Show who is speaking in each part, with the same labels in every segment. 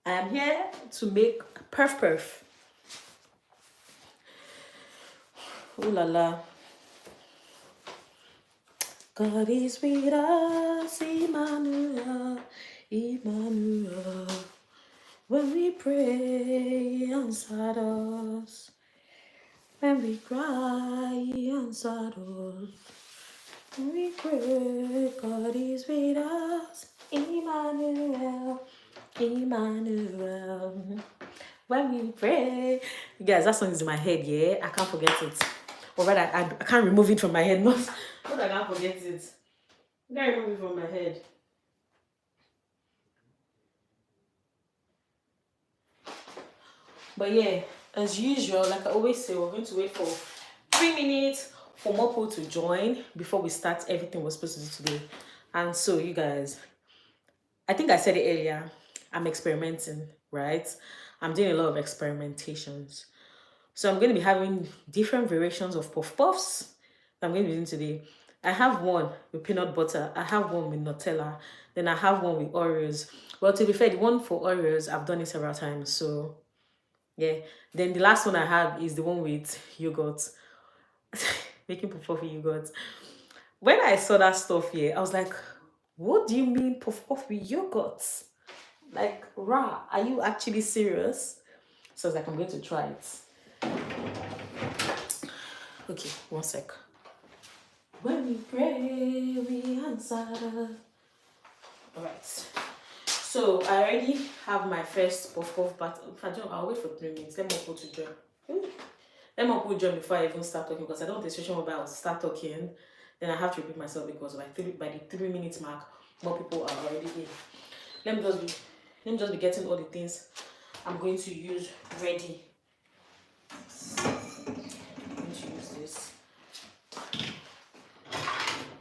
Speaker 1: I am here to make perf. Ooh la la. God is with us, Emmanuel, Emmanuel. When we pray, he answered us. When we cry, he answered us. When we pray, God is with us, Emmanuel, Emmanuel. When we pray, you guys, that song is in my head, yeah. I can't forget it. Or rather, I can't remove it from my head. Not I can't forget it. I can't remove it from my head. But yeah, as usual, like I always say, we're going to wait for 3 minutes for more people to join before we start everything we're supposed to do today. And so, you guys, I think I said it earlier, I'm experimenting, right? I'm doing a lot of experimentations. So I'm going to be having different variations of puff puffs that I'm going to be doing today. I have one with peanut butter. I have one with Nutella. Then I have one with Oreos. Well, to be fair, the one for Oreos, I've done it several times. So yeah. Then the last one I have is the one with yogurt. Making puff puff with yogurt. When I saw that stuff here, I was like, what do you mean puff puff with yogurt? Like, rah, are you actually serious? So I was like, I'm going to try it. Okay, one sec. When we pray, we answer. Alright. So I already have my first puff puff, but if I don't, I'll wait for 3 minutes. Let me put to join. Let me put join before I even start talking, because I don't want the situation where I'll start talking, then I have to repeat myself, because by the 3 minutes mark, more people are already in. Let me just be getting all the things I'm going to use ready. I'm going to use this.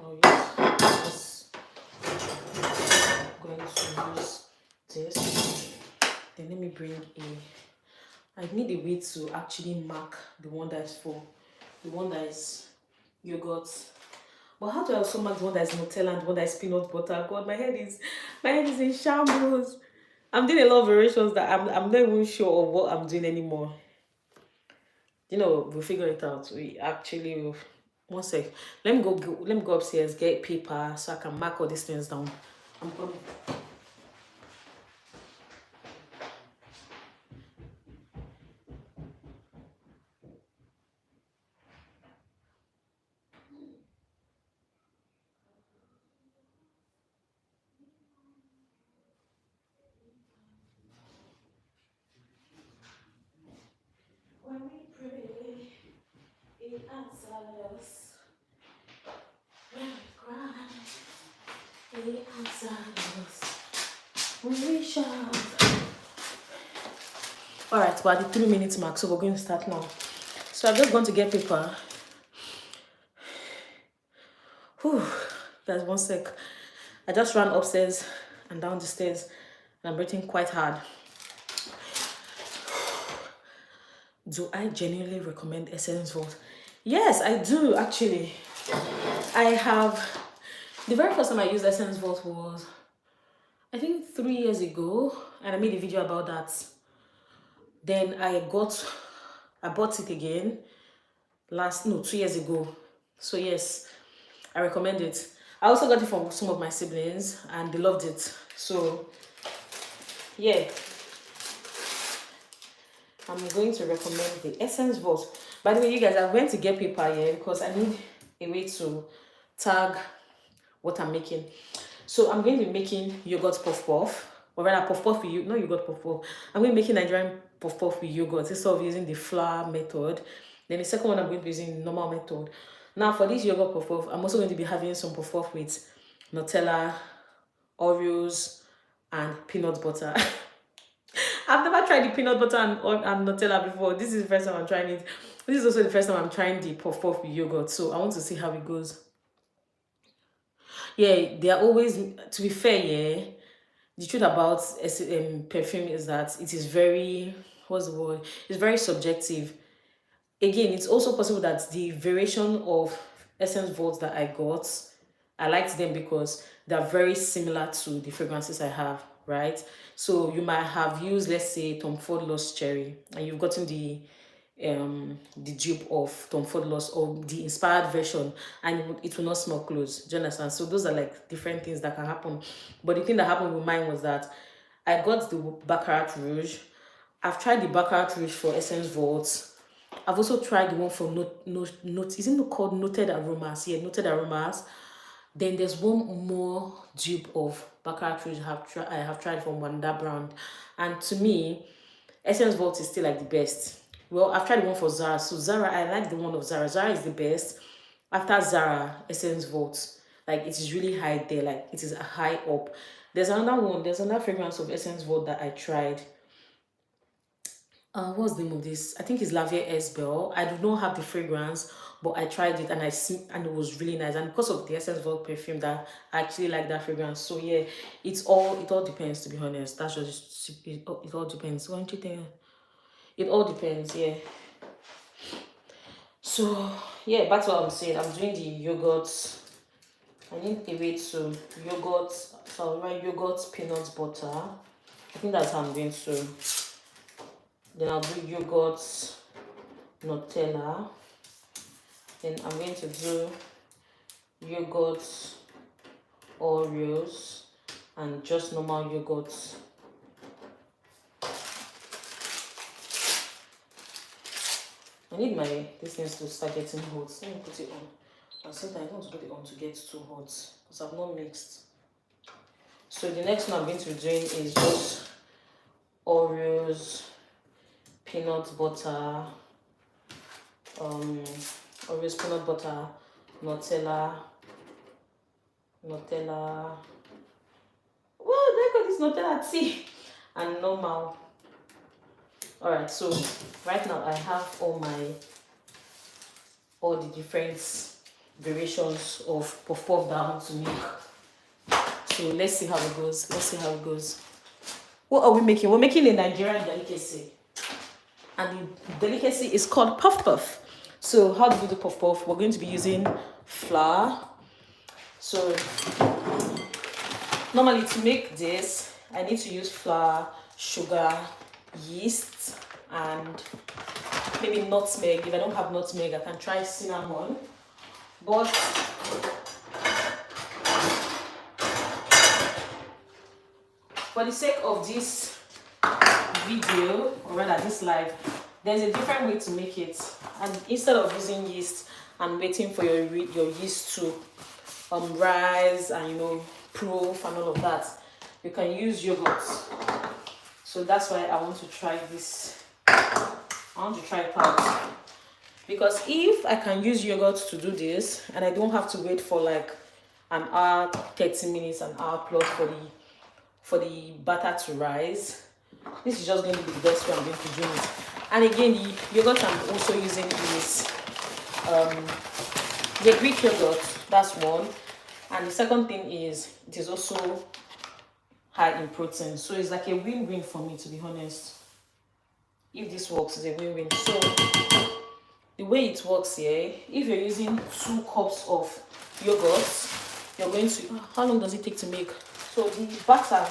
Speaker 1: I'll use this. I'm going to use this. Then let me bring I need a way to actually mark the one that is full, the one that is yogurt. But how do I also mark the one that is Nutella and the one that is peanut butter? God, my head is in shambles. I'm doing a lot of variations that I'm not even sure of what I'm doing anymore. You know, we'll figure it out. We actually will. One sec. Let me go upstairs, get paper so I can mark all these things down. I'm coming. When we pray, it answers us. When we cry, it answers us. When we shout. Alright, we're at the 3 minutes mark, so we're going to start now. So I'm just going to get paper. Whew, guys, one sec. I just ran upstairs and down the stairs, and I'm breathing quite hard. Do I genuinely recommend Essence Vault? Yes, I do actually. I have. The very first time I used Essence Vault was, I think, 3 years ago, and I made a video about that. Then I bought it again 2 years ago. So yes, I recommend it. I also got it from some of my siblings and they loved it. So yeah, I'm going to recommend the Essence Vault. By the way, you guys, I went to get paper here because I need a way to tag what I'm making. So I'm going to be making yogurt puff puff, or rather puff puff with not yogurt puff puff. I'm going to be making Nigerian puff puff with yogurt instead of using the flour method. Then the second one I'm going to be using normal method. Now for this yogurt puff puff, I'm also going to be having some puff puff with Nutella, Oreos, and peanut butter. I've never tried the peanut butter and Nutella before. This is the first time I'm trying it. This is also the first time I'm trying the puff puff with yogurt. So I want to see how it goes. Yeah, they are always, to be fair, yeah, the truth about perfume is that it is very, what's the word? It's very subjective. Again, it's also possible that the variation of Essence Vault that I got I liked them because they're very similar to the fragrances I have, right? So you might have used, let's say, Tom Ford Lost Cherry, and you've gotten the dupe of Tom Ford Lost or the inspired version, and it will not smell close. Do you understand? So those are like different things that can happen. But the thing that happened with mine was that I got the Baccarat Rouge. I've tried the Baccarat Rouge for Essence Vault. I've also tried the one for note. Is it called Noted Aromas? Yeah, Noted Aromas. Then there's one more dupe of Baccarat Rouge I have tried from Wanda brand, and to me, Essence Vault is still like the best. Well, I've tried the one for Zara. So Zara, I like the one of Zara. Zara is the best. After Zara, Essence Vault, like it is really high there. Like it is a high up. There's another one. There's another fragrance of Essence Vault that I tried. What's the name of this? I think it's Lavier S Bell. I do not have the fragrance, but I tried it and and it was really nice. And because of the Essence Vault perfume, that I actually like that fragrance. So yeah, it all depends, to be honest. That's just it all depends. Why don't you think? It all depends, yeah. So yeah, back to what I'm saying. I'm doing the yogurt. I need a way to yogurt. So I'll write yogurt peanut butter. I think that's how I'm going to. Then I'll do yogurt Nutella. Then I'm going to do yogurt Oreos and just normal yogurt. I need these things to start getting hot. Let me put it on. And sometimes I don't want to put it on to get too hot because I've not mixed. So the next one I'm going to be doing is just Oreos, peanut butter, Oreos, peanut butter, Nutella. Well, I got this Nutella tea and normal. Alright, so right now I have all the different variations of puff puff that I want to make. So let's see how it goes. What are we making? We're making a Nigerian delicacy. And the delicacy is called puff puff. So how do we do puff puff? We're going to be using flour. So normally to make this, I need to use flour, sugar, yeast, and maybe nutmeg. If I don't have nutmeg, I can try cinnamon. But for the sake of this video, or rather this live, there's a different way to make it. And instead of using yeast and waiting for your yeast to rise and proof and all of that, you can use yogurt. So that's why I want to try this. I want to try it out. Because if I can use yogurt to do this and I don't have to wait for like an hour, 30 minutes, an hour plus for the batter to rise, this is just going to be the best way I'm going to do it. And again, the yogurt I'm also using is the Greek yogurt. That's one. And the second thing is it is also high in protein, so it's like a win-win for me, to be honest. If this works, it's a win-win. So the way it works here, if you're using 2 cups of yogurt, you're going to, how long does it take to make? So the batter,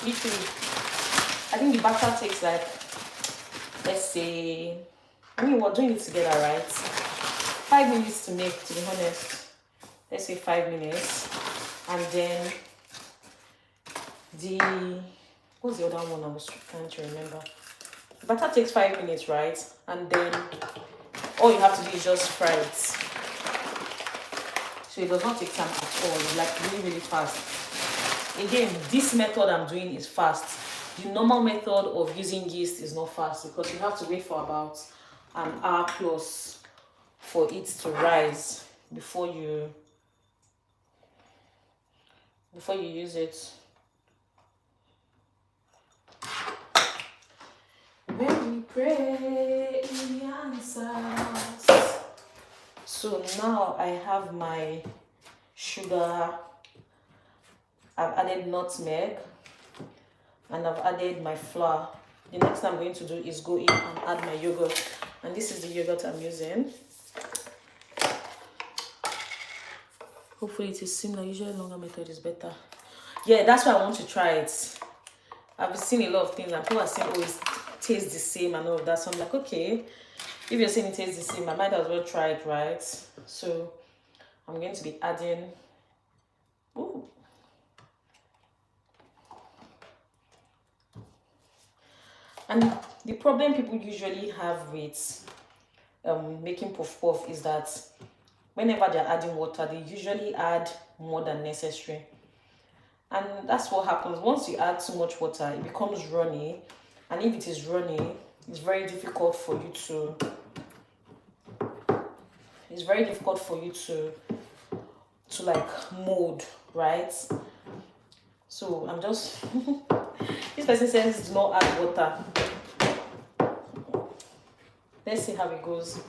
Speaker 1: literally, I think the batter takes like, let's say, we're doing it together, right? 5 minutes to make, to be honest. Let's say 5 minutes. And then what's the other one I was trying to remember? Batter takes 5 minutes, right? And then all you have to do is just fry it. So it does not take time at all. It's like really, really fast. Again, this method I'm doing is fast. The normal method of using yeast is not fast because you have to wait for about an hour plus for it to rise before you use it. When we pray, He answers. So now I have my sugar. I've added nutmeg and I've added my flour. The next thing I'm going to do is go in and add my yogurt. And this is the yogurt I'm using. Hopefully it is similar. Usually longer method is better. Yeah, that's why I want to try it. I've seen a lot of things and people are saying, oh, it tastes the same and all of that. So I'm like, okay, if you're saying it tastes the same, I might as well try it, right? So I'm going to be adding. Ooh. And the problem people usually have with making puff puff is that whenever they're adding water, they usually add more than necessary. And that's what happens. Once you add too much water, it becomes runny. And if it is runny, it's very difficult for you to like mold, right? So I'm just this person says do not add water. Let's see how it goes.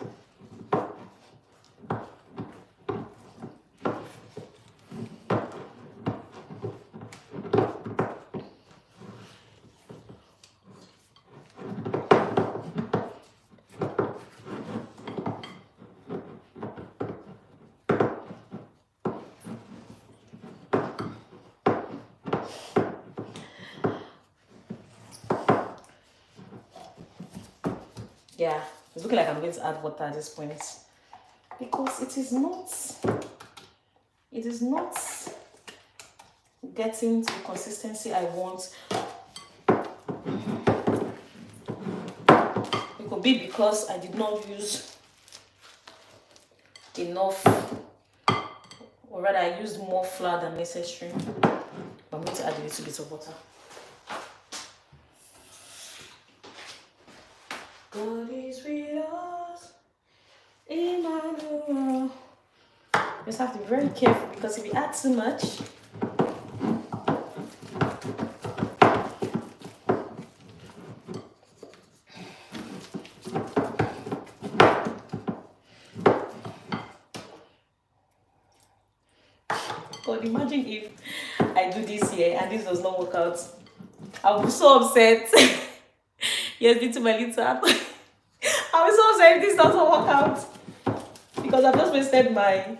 Speaker 1: Yeah, it's looking like I'm going to add water at this point because it is not getting to the consistency I want. It could be because I did not use enough, or rather I used more flour than necessary. But I'm going to add a little bit of water. God is with us, Emmanuel. Just have to be very careful because if you add too much, God, imagine if I do this here and this does not work out. I'll be so upset. Yes, little by little. I'll be so upset if this doesn't work out because I've just wasted my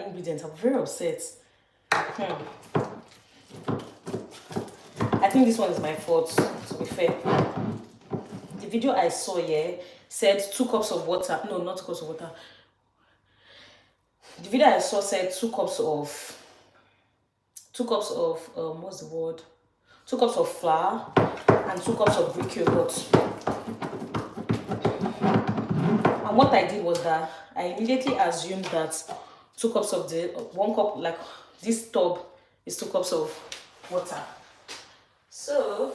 Speaker 1: ingredients. I'm very upset. I think this one is my fault, to be fair. The video I saw here said 2 cups of water. No, not 2 cups of water. The video I saw said 2 cups of what's the word? 2 cups of flour and 2 cups of Greek yogurt. And what I did was that I immediately assumed that 2 cups of 1 cup, like this tub is 2 cups of water. So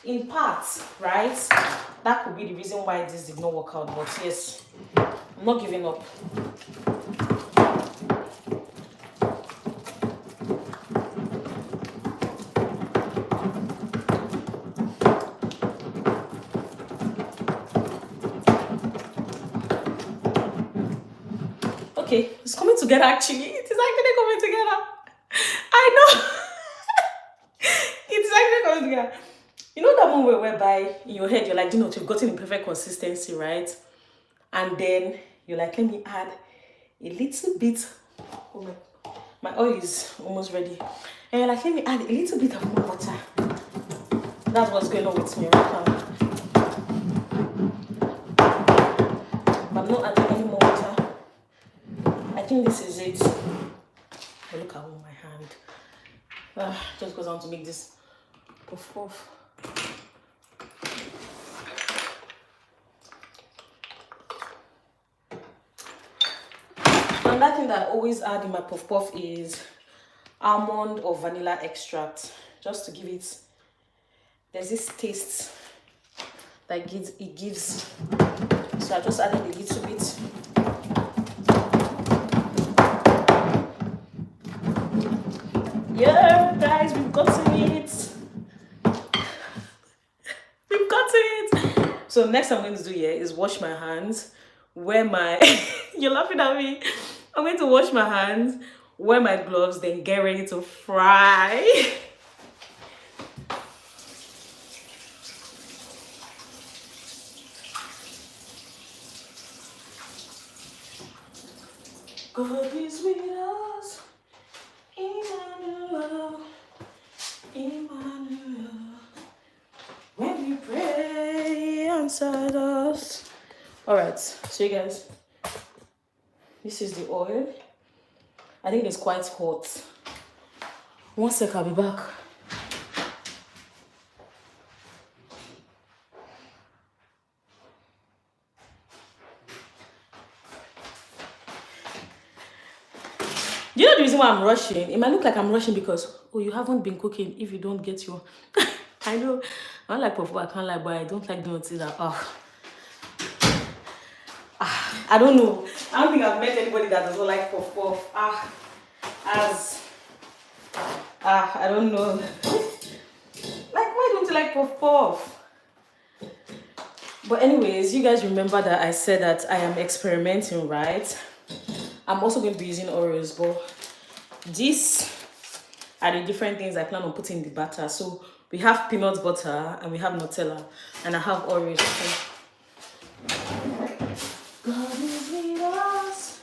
Speaker 1: in parts, right, that could be the reason why this did not work out. But yes, I'm not giving up. Okay, it's coming together actually. It is actually coming together. I know. It's actually coming together. You know that moment whereby in your head you're like, you know, you've gotten a perfect consistency, right? And then you're like, let me add a little bit. Oh my oil is almost ready. And you're like, let me add a little bit of more water. That's what's going on with me right now. But I'm not adding any more water. I think this is it. Oh, look at my hand. Just goes on to make this puff puff. Another thing that I always add in my puff puff is almond or vanilla extract, just to give it. There's this taste that it gives. So I just added a little bit. Yeah, guys, we've gotten it. We've gotten it. So next I'm going to do here is wash my hands, wear my you're laughing at me. I'm going to wash my hands, wear my gloves, then get ready to fry. God is with us. Emmanuel. Emmanuel. When we pray, he answered us. Alright, so you guys, this is the oil. I think it's quite hot. One sec, I'll be back. You know the reason why I'm rushing? It might look like I'm rushing because, oh, you haven't been cooking if you don't get your... I know, I don't like puff, I can't lie, but I don't like doing that. I don't know. I don't think I've met anybody that doesn't like puff puff. I don't know. Like, why don't you like puff puff? But anyways, you guys remember that I said that I am experimenting, right? I'm also going to be using Oreos, but these are the different things I plan on putting in the batter. So we have peanut butter and we have Nutella, and I have Oreos. God is with us.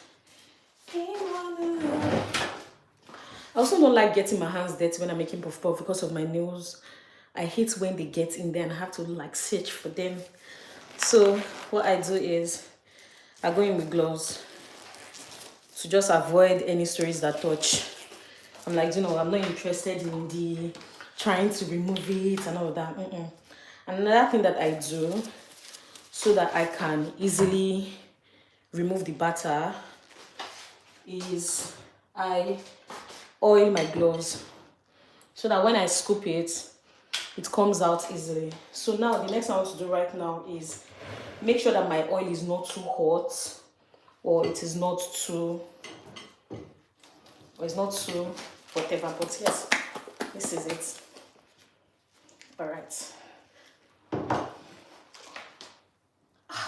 Speaker 1: I also don't like getting my hands dirty when I'm making puff puff because of my nails. I hate when they get in there and I have to like search for them. So what I do is I go in with gloves to just avoid any stories that touch. I'm like, you know, I'm not interested in the trying to remove it and all that. And another thing that I do so that I can easily remove the batter is I oil my gloves so that when I scoop it, it comes out easily. So now the next thing I want to do right now is make sure that my oil is not too hot, or it is not too, or it's not too whatever. But yes, this is it. All right.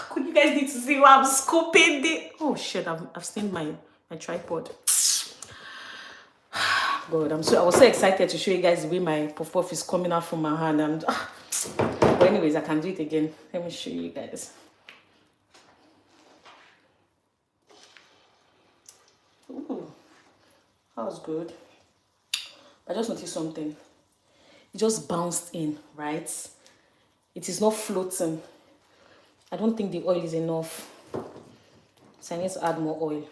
Speaker 1: Could you guys need to see why I'm scooping the... Oh shit! I've stained my tripod. God, I was so excited to show you guys the way my puff puff is coming out from my hand. And but anyways, I can do it again. Let me show you guys. Ooh, that was good. I just noticed something. It just bounced in, right? It is not floating. I don't think the oil is enough, so I need to add more oil.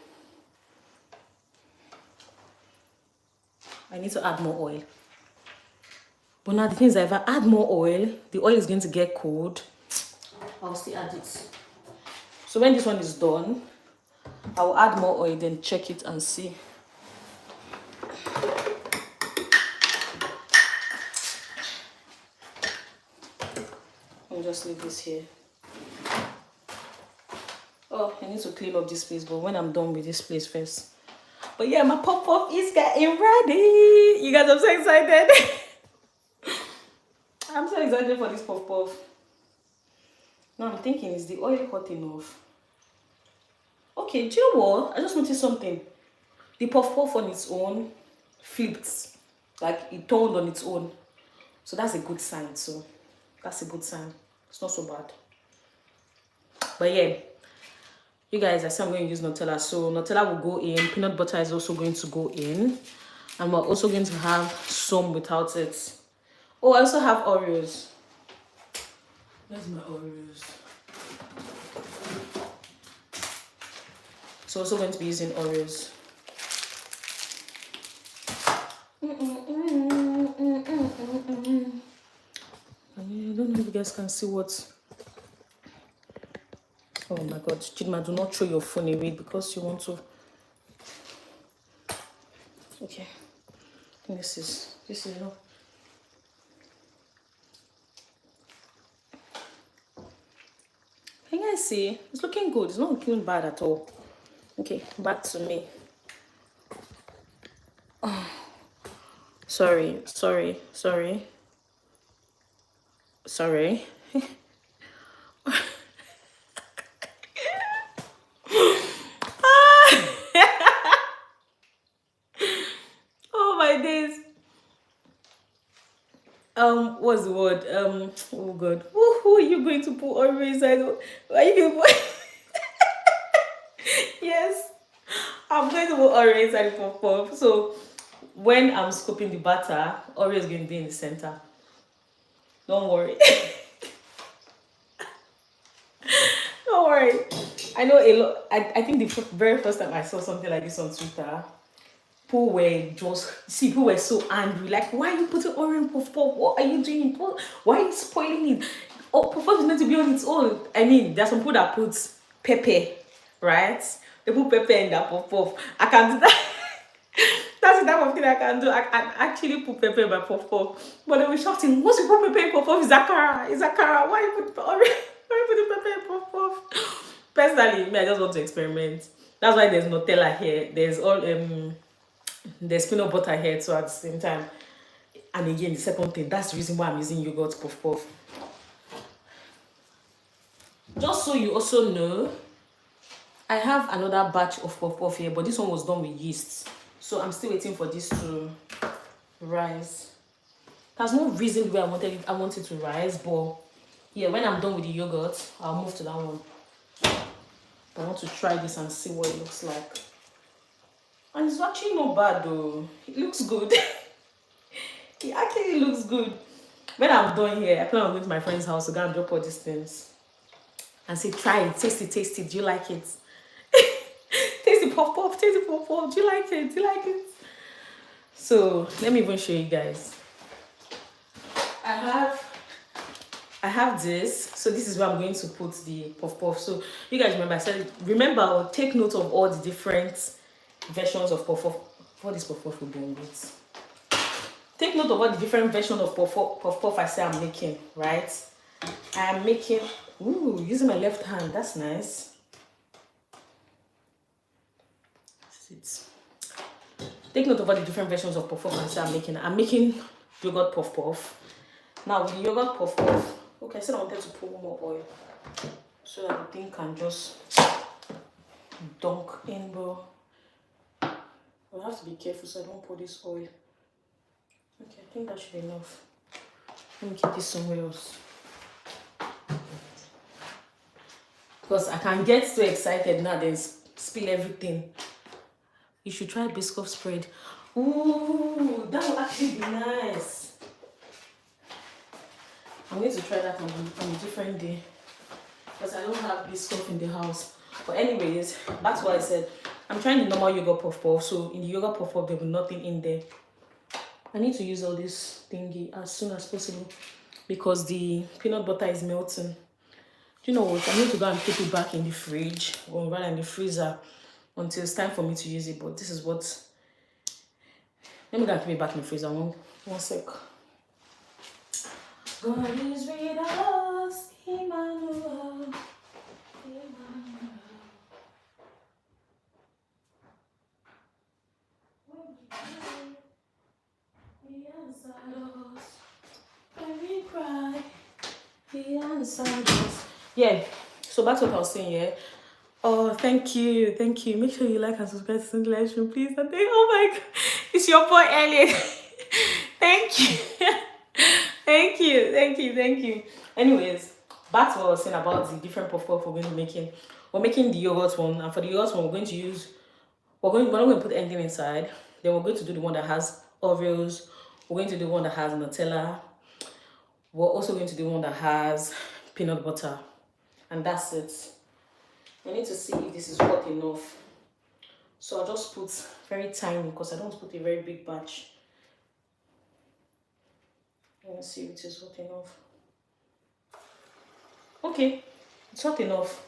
Speaker 1: But now the thing is that if I add more oil, the oil is going to get cold. I'll still add it. So when this one is done, I will add more oil, then check it and see. I'll just leave this here. Oh, I need to clean up this place, but when I'm done with this place first. But yeah, my puff puff is getting ready. You guys, I'm so excited. I'm so excited for this puff puff. Now I'm thinking, is the oil hot enough? Okay, do you know what? I just noticed something. The puff puff on its own flipped. Like it turned on its own. So that's a good sign. So that's a good sign. It's not so bad. But yeah, you guys, I said I'm going to use Nutella. So Nutella will go in. Peanut butter is also going to go in. And we're also going to have some without it. Oh, I also have Oreos. Where's my Oreos? So also going to be using Oreos. I don't know if you guys can see what. Oh my God, Chidma, do not throw your phone away because you want to. Okay, I think this is enough. Can you guys see? It's looking good. It's not looking bad at all. Okay, back to me. Oh, sorry. Oh my days. What's the word? Oh God. Who are you going to put Oreos? Are you going to put? Yes. I'm going to put Oreo inside the puff puff. So when I'm scooping the batter, Oreo is going to be in the center. Don't worry. Don't worry. I know a lot. I think the very first time I saw something like this on Twitter, people were so angry. Like, why are you putting Oreo in puff puff? What are you doing? Why are you spoiling it? Oh, puff puff is meant to be on its own. I mean, there's some people that put pepper, right? They put pepper in that puff puff. I can't do that. That's the type of thing I can do. I can actually put pepper in my puff puff. But they were shouting, once you put pepper in puff puff, it's akara. It's akara. Why you put Oreo? Why you put the pepper in puff puff? Personally, me, I just want to experiment. That's why there's Nutella here. There's peanut butter here too at the same time. And again, the second thing, that's the reason why I'm using yogurt puff puff. Just so you also know, I have another batch of puff puff here, but this one was done with yeast. So I'm still waiting for this to rise. There's no reason why I want it to rise, but yeah, when I'm done with the yogurt, I'll move to that one. I want to try this and see what it looks like. And it's actually not bad though. It looks good. It actually looks good. When I'm done here, I plan on going to my friend's house to go and drop all these things and say, try it, taste it. Do you like it? Taste the puff puff, taste the puff puff. Do you like it? Do you like it? So let me even show you guys. I have this. So this is where I'm going to put the puff puff. So you guys remember I said, or take note of all the different versions of puff puff. What is puff puff will be on it? Take note of all the different versions of puff puff I say I'm making, right? I am making, using my left hand. That's nice. Take note of all the different versions of puff puff I say I'm making. I'm making yogurt puff puff. Now with the yogurt puff puff, okay, I said I wanted to put more oil so that the thing can just dunk in, bro. I'll have to be careful so I don't pour this oil. Okay, I think that should be enough. Let me keep this somewhere else. Because I can get too excited now, then spill everything. You should try biscuit spread. Ooh, that will actually be nice. I'm going to try that on a different day. Because I don't have biscuit in the house. But anyways, that's what I said. I'm trying the normal yogurt puff puff. So in the yogurt puff puff, there will be nothing in there. I need to use all this thingy as soon as possible because the peanut butter is melting. Do you know what? I need to go and keep it back in the fridge or rather in the freezer until it's time for me to use it. But this is what. Let me go and keep it back in the freezer. One sec. God is with us, Emmanuel. He answered us when we cry. He answered us. Yeah. So that's what I was saying. Yeah. Oh, thank you. Make sure you like and subscribe to Cindy Live Stream, please. And oh my God, it's your boy Elliot. Thank you. Thank you. Anyways, back to what I was saying about the different puff puff we're going to be making. We're making the yogurt one, and for the yogurt one, we're not going to put anything inside. Then we're going to do the one that has Oreos. We're going to do one that has Nutella. We're also going to do one that has peanut butter. And that's it. I need to see if this is hot enough. So I'll just put very tiny because I don't want to put a very big batch. Let me see if it is hot enough. Okay, it's hot enough.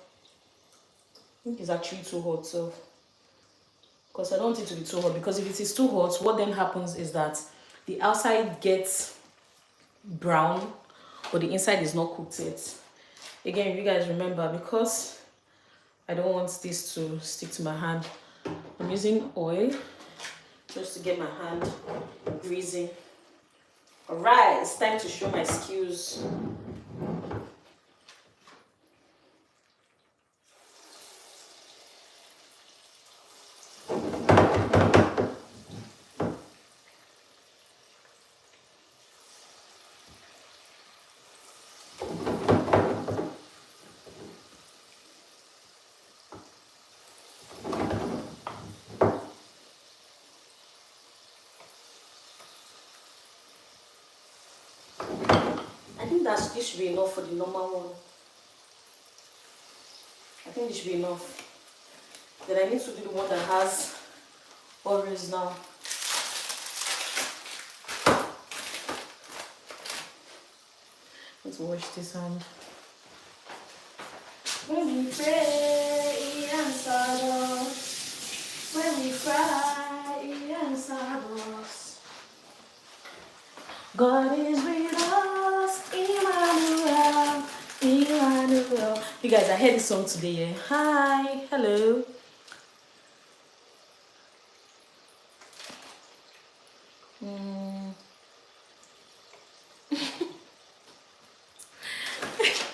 Speaker 1: I think it's actually too hot, so because I don't want it to be too hot, because if it is too hot, what then happens is that the outside gets brown but the inside is not cooked yet. Again, if you guys remember, because I don't want this to stick to my hand, I'm using oil just to get my hand greasy. Alright, it's time to show my skills. think this should be enough for the normal one. I think this should be enough. Then I need to do the one that has Oreos now. Let's wash this hand. When we pray, He answers us. When we cry, He answers us. God is with us, Emmanuel, Emmanuel. You guys, I heard this song today. Yeah? Hi, hello.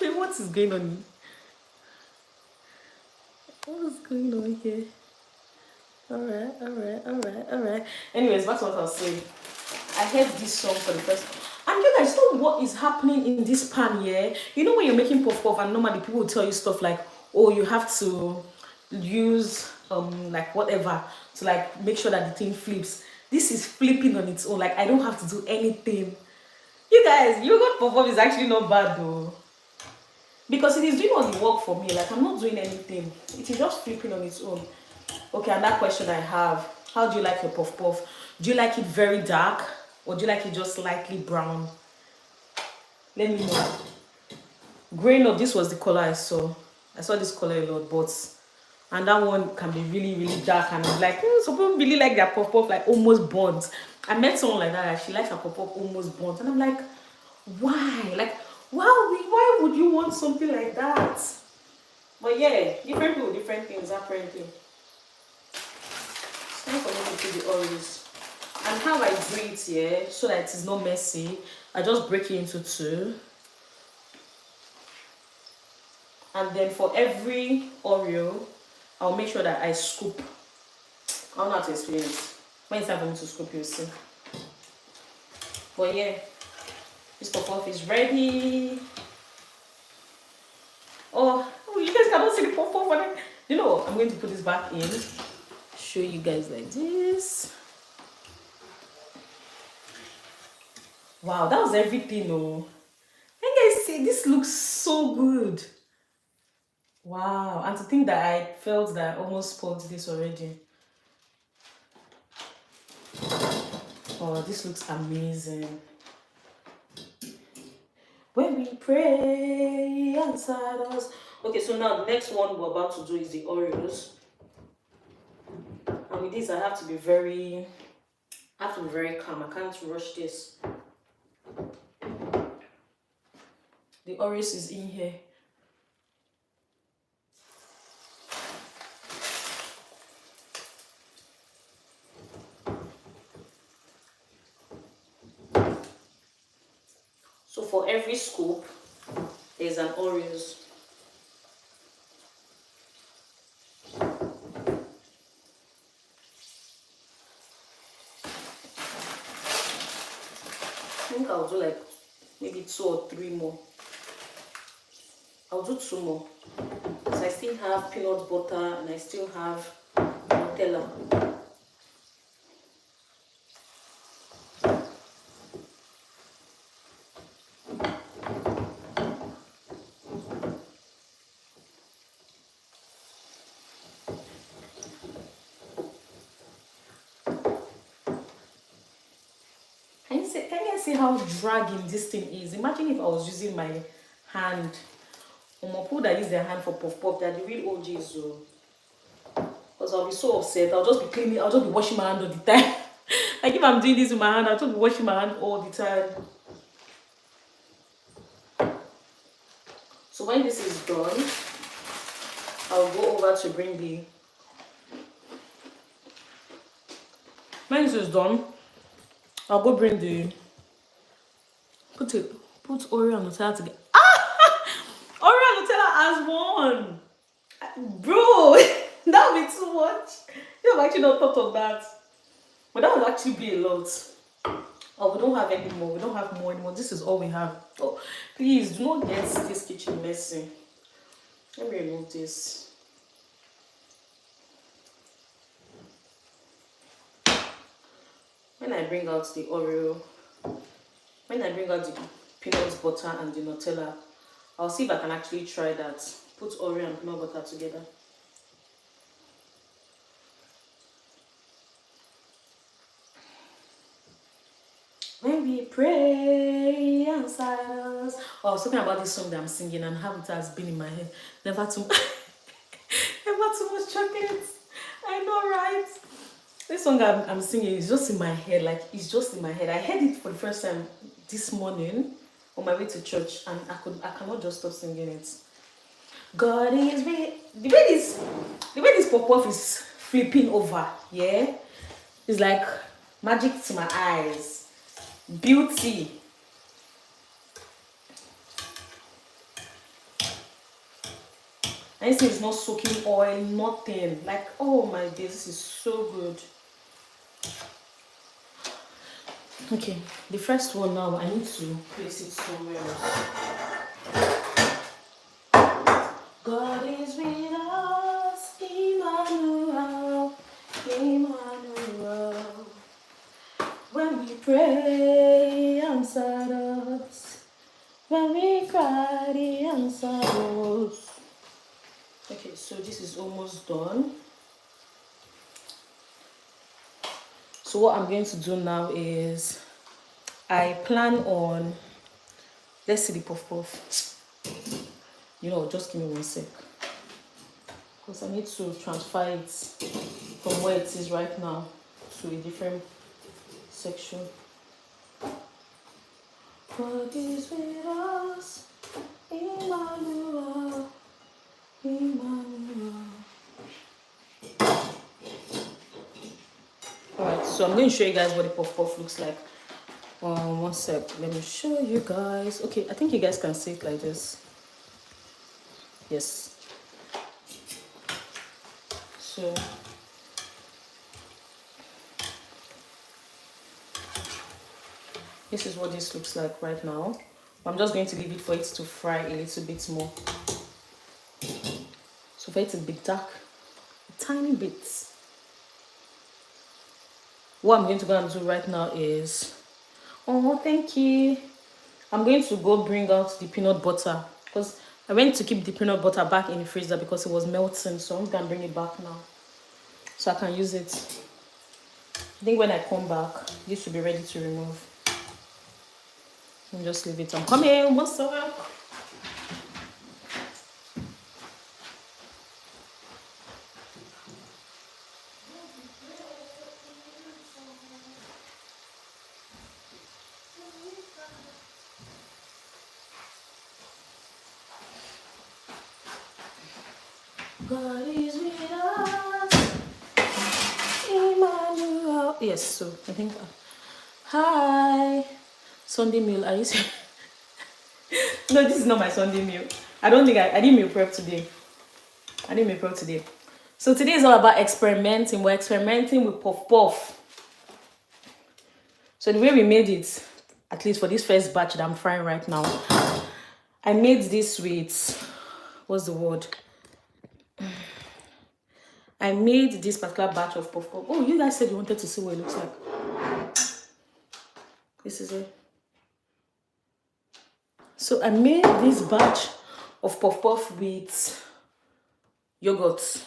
Speaker 1: Wait, what is going on? What is going on here? Alright. Anyways, that's what I was saying. I heard this song for the first time. And you guys know what is happening in this pan here? You know when you're making puff puff and normally people will tell you stuff like, oh, you have to use like whatever to like make sure that the thing flips. This is flipping on its own. Like I don't have to do anything. You guys, yogurt puff puff is actually not bad though. Because it is doing all the work for me. Like I'm not doing anything. It is just flipping on its own. Okay, and that question I have, how do you like your puff puff? Do you like it very dark or do you like it just slightly brown? Let me know. Growing up, this was the color I saw. I saw this color a lot, but and that one can be really, really dark. And I'm like, some people really like their puff puff like almost burnt. I met someone like that. She likes her puff puff almost burnt, and I'm like, why? Like, why would you want something like that? But yeah, different people, different things apparently. It's time for me to do the Oreos. And how I do it here, so that it is not messy, I just break it into two. And then for every Oreo, I'll make sure that I scoop. I don't know how to explain it. When it's time for me to scoop, you'll see. But yeah, this puff puff is ready. Oh, you guys cannot see the puff puff. You know what? I'm going to put this back in. Show you guys like this. Wow, that was everything. Oh, you guys see, this looks so good. Wow, and to think that I felt that I almost spoiled this already. Oh, this looks amazing. When we pray, He answered us. Okay, so now the next one we're about to do is the Oreos. And with this, I have to be very calm. I can't rush this. The Oreos is in here. So for every scoop, there's an Oreos. I think I'll do like maybe 2 or 3 more. I'll do 2 more. Because I still have peanut butter and I still have Nutella. Can you see how dragging this thing is? Imagine if I was using my hand. People that use their hand for puff puff, they're the real OGs. Because I'll be so upset. I'll just be cleaning, I'll just be washing my hand all the time. Like if I'm doing this with my hand, I'll just be washing my hand all the time. So when this is done, I'll go over to bring the... When this is done, I'll go bring the... Put Oreo and Nutella together. Oreo and Nutella as one! Bro, that would be too much. You have actually not thought of that. But that would actually be a lot. Oh, we don't have any more. We don't have more anymore. This is all we have. Oh, please do not get this kitchen messy. Let me remove this. When I bring out the Oreo, when I bring out the peanut butter and the Nutella. I'll see if I can actually try that. Put Oreo and peanut butter together. When we pray inside us. Oh, I was talking about this song that I'm singing and how it has been in my head. Never too never too much chocolate. I know, right? This song I'm singing is just in my head. Like, it's just in my head. I heard it for the first time this morning on my way to church, and I cannot just stop singing it. God is real. The way this pop-up is flipping over, yeah, it's like magic to my eyes. Beauty. And it's not soaking oil, nothing. Like, oh my days, this is so good. Okay, the first one now, I need to place it somewhere else. God is with us, Emmanuel, Emmanuel. When we pray, answer us. When we cry, He answers us. Okay, so this is almost done. So what I'm going to do now is I plan on, let's see the puff puff. You know, just give me 1 sec. Because I need to transfer it from where it is right now to a different section. God is with us, Emmanuel, Emmanuel. Alright, so I'm going to show you guys what the puff puff looks like. 1 sec, let me show you guys. Okay, I think you guys can see it like this. Yes. So this is what this looks like right now. I'm just going to leave it for it to fry a little bit more. So for it to be dark, a tiny bit. What I'm going to go and do right now is, oh, thank you. I'm going to go bring out the peanut butter because I went to keep the peanut butter back in the freezer because it was melting. So I'm going to bring it back now so I can use it. I think when I come back, this will be ready to remove. And just leave it. I'm coming. What's up? God is with us, Emmanuel. Yes, so I think. Hi, Sunday meal. Are you saying? No, this is not my Sunday meal. I don't think I didn't meal prep today. I didn't meal prep today. So today is all about experimenting. We're experimenting with puff puff. So the way we made it, at least for this first batch that I'm frying right now, I made this with, what's the word? I made this particular batch of puff puff. Oh, you guys said you wanted to see what it looks like. This is it. So I made this batch of puff puff with yogurt.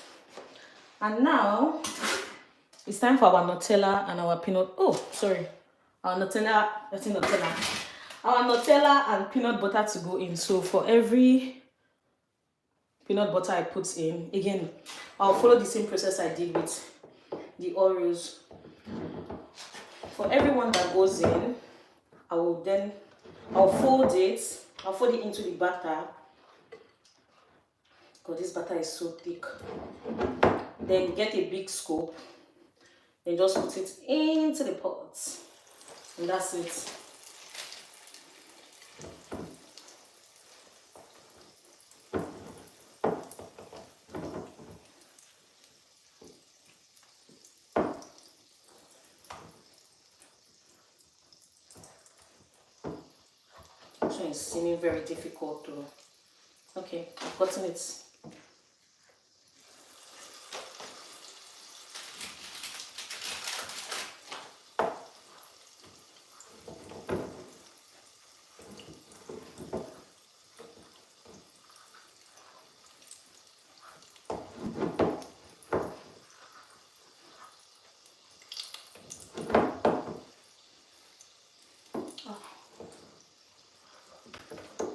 Speaker 1: And now it's time for our Nutella and our peanut. Oh, sorry. Our Nutella, that's Nutella. Our Nutella and peanut butter to go in. So for every peanut butter I put in, again, I'll follow the same process I did with the Oreos. For every one that goes in, I'll fold it. I'll fold it into the batter. God, this batter is so thick. Then get a big scoop. Then just put it into the pot. And that's it. This one is seeming very difficult though. Okay, I've gotten it.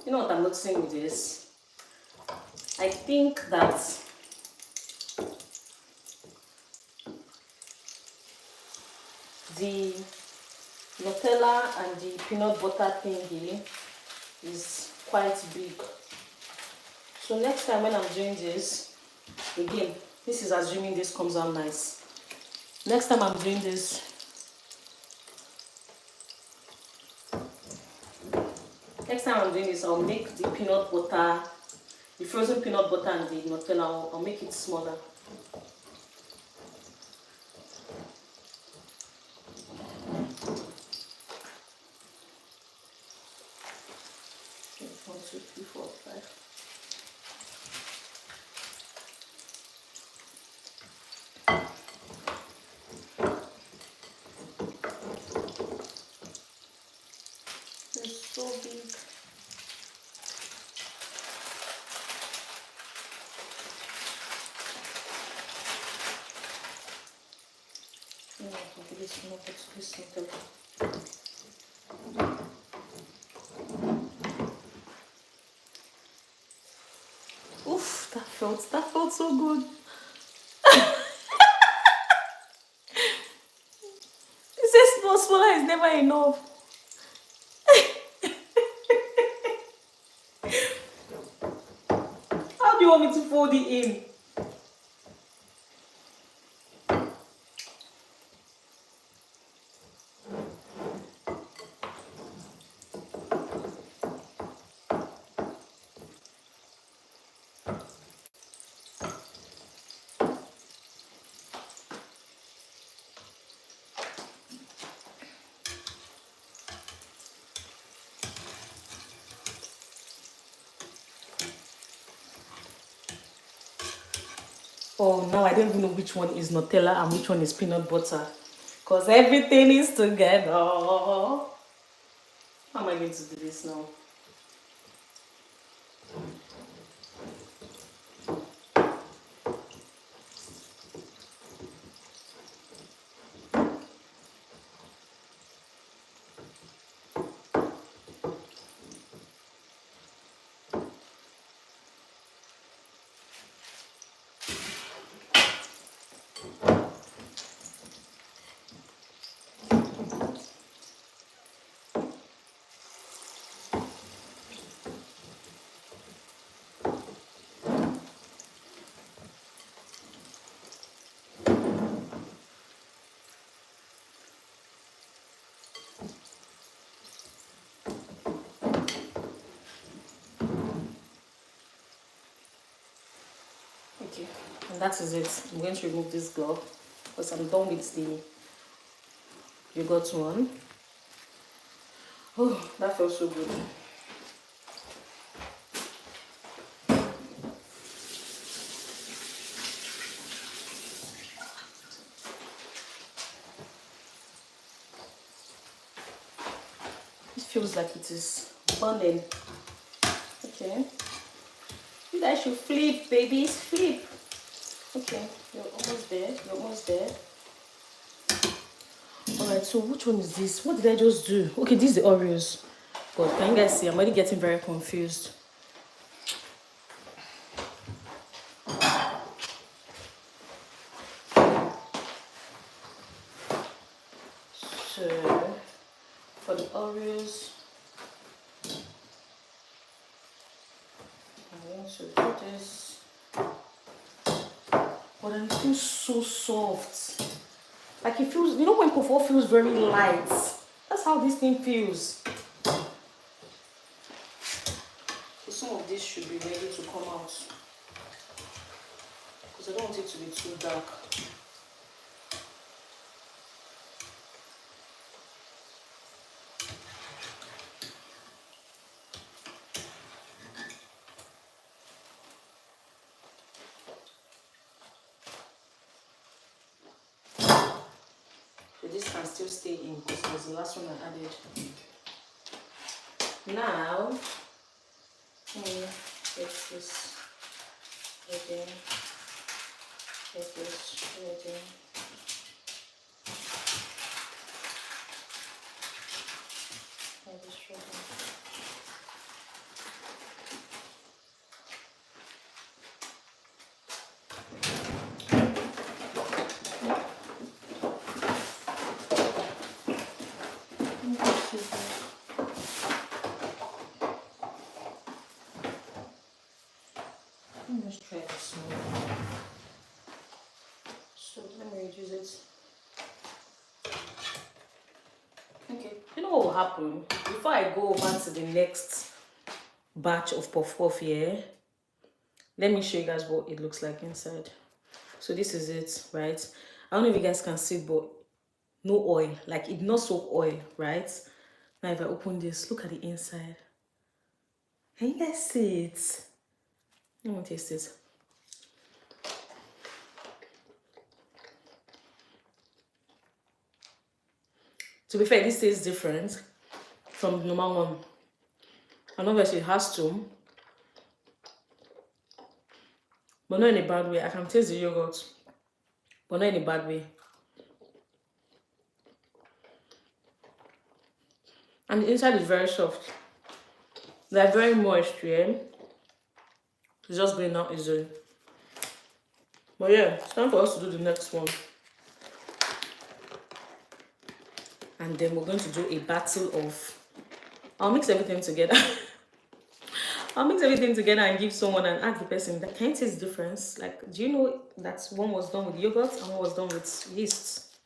Speaker 1: you know what I'm noticing with this? I think that the Nutella and the peanut butter thingy is quite big. So next time when I'm doing this, again, this is assuming this comes out nice. Next time I'm doing this, I'll make the peanut butter, the frozen peanut butter and the Nutella, I'll make it smaller. Okay, 1, 2, 3, 4, 5. It's so big. Oof, that felt so good. It says no, smaller is never enough. How do you want me to fold it in? Oh, now I don't even know which one is Nutella and which one is peanut butter. Because everything is together. How am I going to do this now? Okay, and that is it. I'm going to remove this glove because I'm done with the yogurt one. Oh, that feels so good. It feels like it is burning. Okay. You guys should flip, babies, flip. Okay, you're almost there. You're almost there. Alright, so which one is this? What did I just do? Okay, this is the Oreos. God, can you guys see? I'm already getting very confused. So, for the Oreos, I want to do this. But then it feels so soft. Like it feels, you know when puff feels very light? That's how this thing feels. So some of this should be ready to come out. Because I don't want it to be too dark. So this can still stay in because it was the last one I added. Now, get this ready. Get this ready. Get this ready. use it. Okay, you know what will happen? Before I go over to the next batch of puff puff here, let me show you guys what it looks like inside. So this is it, right? I don't know if you guys can see, but no oil, like it not soak oil, right? Now if I open this, look at the inside. Can you guys see it? I want to taste it. To be fair, this tastes different from the normal one. And obviously it has to, but not in a bad way. I can taste the yogurt, but not in a bad way. And the inside is very soft. They're very moist, yeah? It's just going out easily. But yeah, it's time for us to do the next one. And then we're going to do a battle of... I'll mix everything together. I'll mix everything together and give someone and ask the person, that can you taste the difference? Like, do you know that one was done with yogurt and one was done with yeast?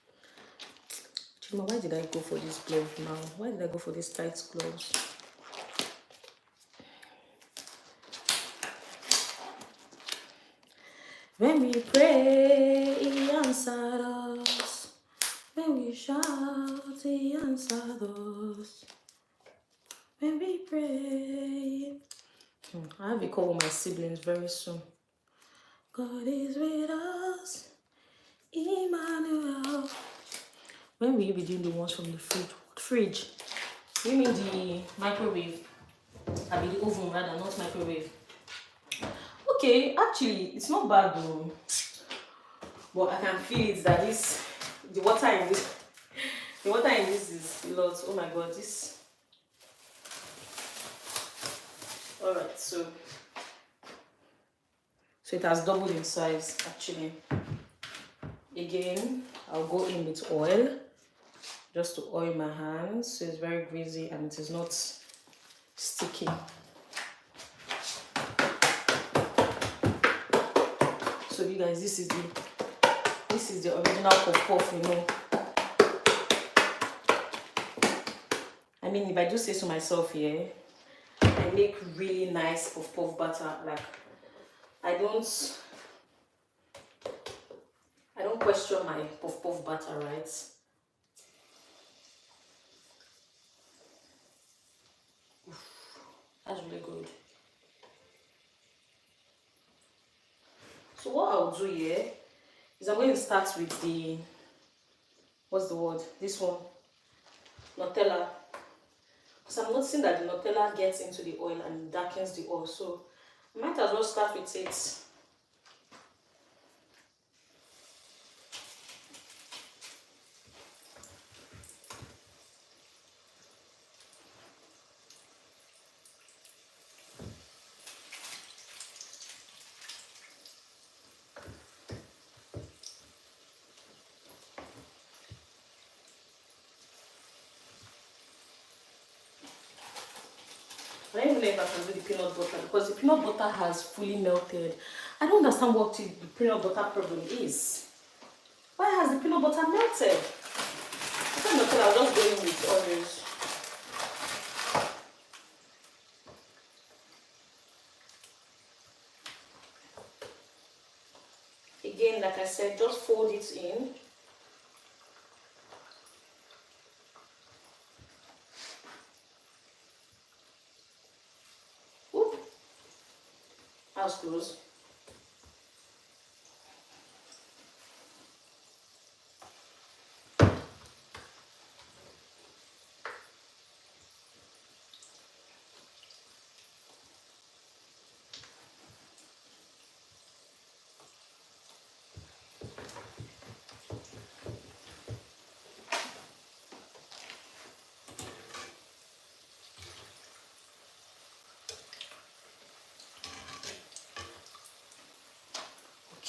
Speaker 1: Chima, why did I go for this glove now? Why did I go for these tight gloves? When we pray, He answered us. When we shout, He answered us. When we pray. I have a call with my siblings very soon. God is with us, Emmanuel. When will you be doing the ones from the fridge? You mean the microwave? I mean the oven rather, not microwave. Okay, actually, it's not bad though. But I can feel it that the water in this is a lot. Oh my god, this. Alright, so it has doubled in size actually. Again, I'll go in with oil just to oil my hands so it's very greasy and it is not sticky. So you guys, this is the original puff puff, you know. I mean, if I do say so myself here, I make really nice puff puff batter. Like I don't question my puff puff batter, right? That's really good. So what I'll do here is I'm going to start with the, what's the word? This one, Nutella. Because I'm noticing that the Nutella gets into the oil and darkens the oil. So I might as well start with it. I don't even know if I can do the peanut butter because the peanut butter has fully melted. I don't understand what the peanut butter problem is. Why has the peanut butter melted? I don't know, I'll just go in with orange. Again, like I said, just fold it in. House close.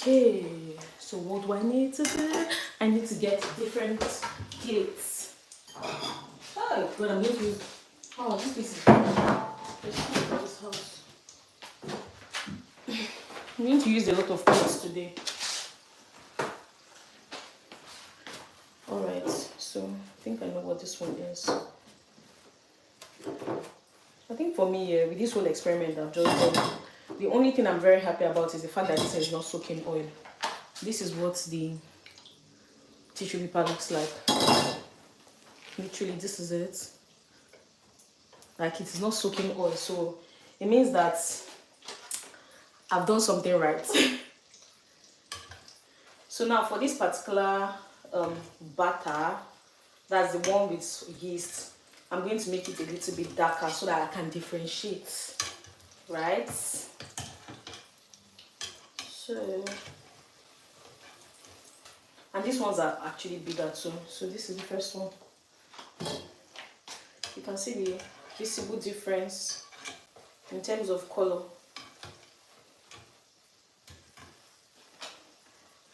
Speaker 1: Okay, so what do I need to do? I need to get different plates. Oh, but I'm going to use. Oh, this piece is this house. I'm going to use a lot of plates today. So I think I know what this one is. I think for me, with this whole experiment I've just done, the only thing I'm very happy about is the fact that this is not soaking oil. This is what the tissue paper looks like. Literally, this is it. Like, it is not soaking oil, so it means that I've done something right. So now for this particular batter, that's the one with yeast, I'm going to make it a little bit darker so that I can differentiate, right? So, and these ones are actually bigger too. So this is the first one. You can see the visible difference in terms of color.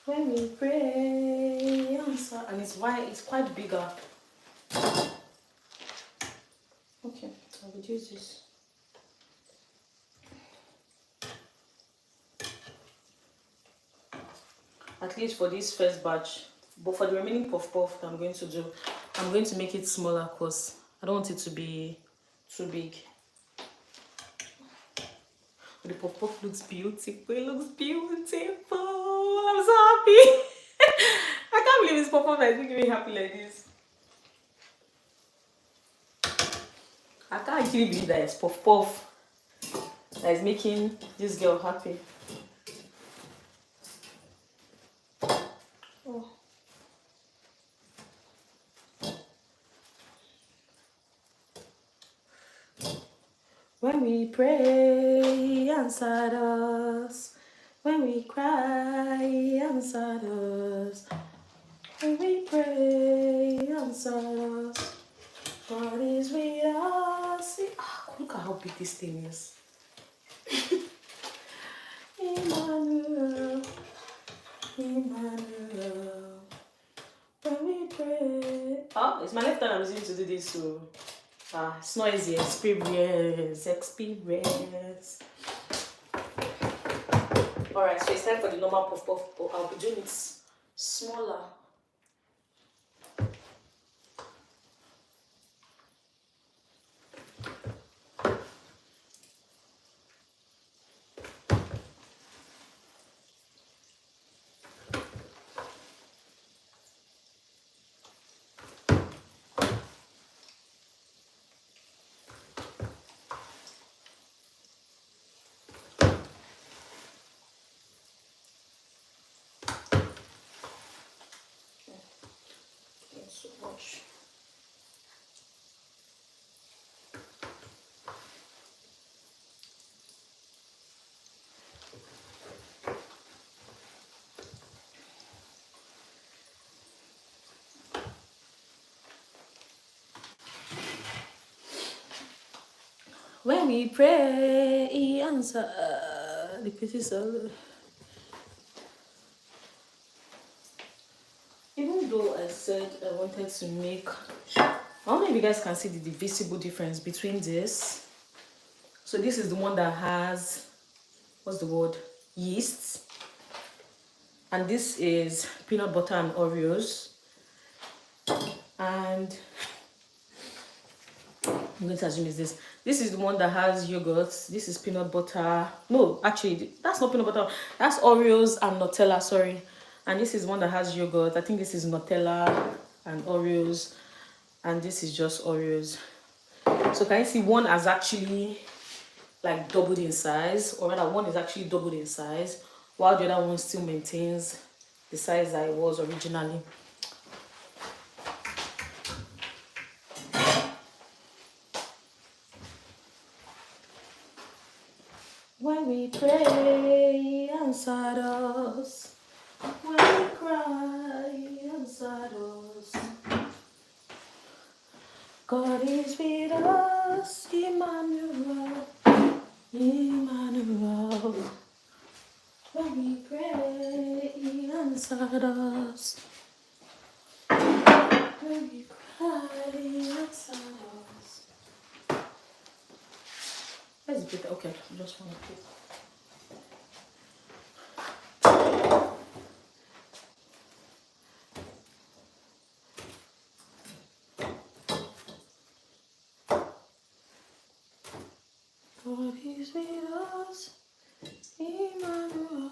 Speaker 1: When we pray, answer, and it's white, it's quite bigger. Okay, I'll reduce this. At least for this first batch, but for the remaining puff puff that I'm going to do, I'm going to make it smaller because I don't want it to be too big. But the puff puff looks beautiful. It looks beautiful. I'm so happy. I can't believe this puff puff is making me happy like this. I can't actually believe that it's puff puff that is making this girl happy. Oh. When we pray, answer us. When we cry, answer us. When we pray, answer us. God is with us. Look at how big this thing is. Emmanuel, Emmanuel. When we pray. Oh, it's my left hand I'm using to do this, so it's not easy. Experience. Alright, so it's time for the normal puff puff, but I'll be doing it smaller. So much. When we pray, he answers. The pieces are. Even though I said I wanted to make, I don't know if you guys can see the visible difference between this. So this is the one that has, what's the word? Yeast. And this is peanut butter and Oreos. And I'm going to assume it's this. This is the one that has yogurt. This is peanut butter. No, actually, that's not peanut butter. That's Oreos and Nutella, sorry. And this is one that has yogurt. I think this is Nutella and Oreos. And this is just Oreos. So can you see one has actually like doubled in size, or rather one is actually doubled in size, while the other one still maintains the size that it was originally. When we pray, answer us. When we cry, answer us. God is with us, Emmanuel, Emmanuel. When we pray, he answered us. When we cry, he answered us. Where's the picture? Okay, I just want to put. God is with us, Emmanuel.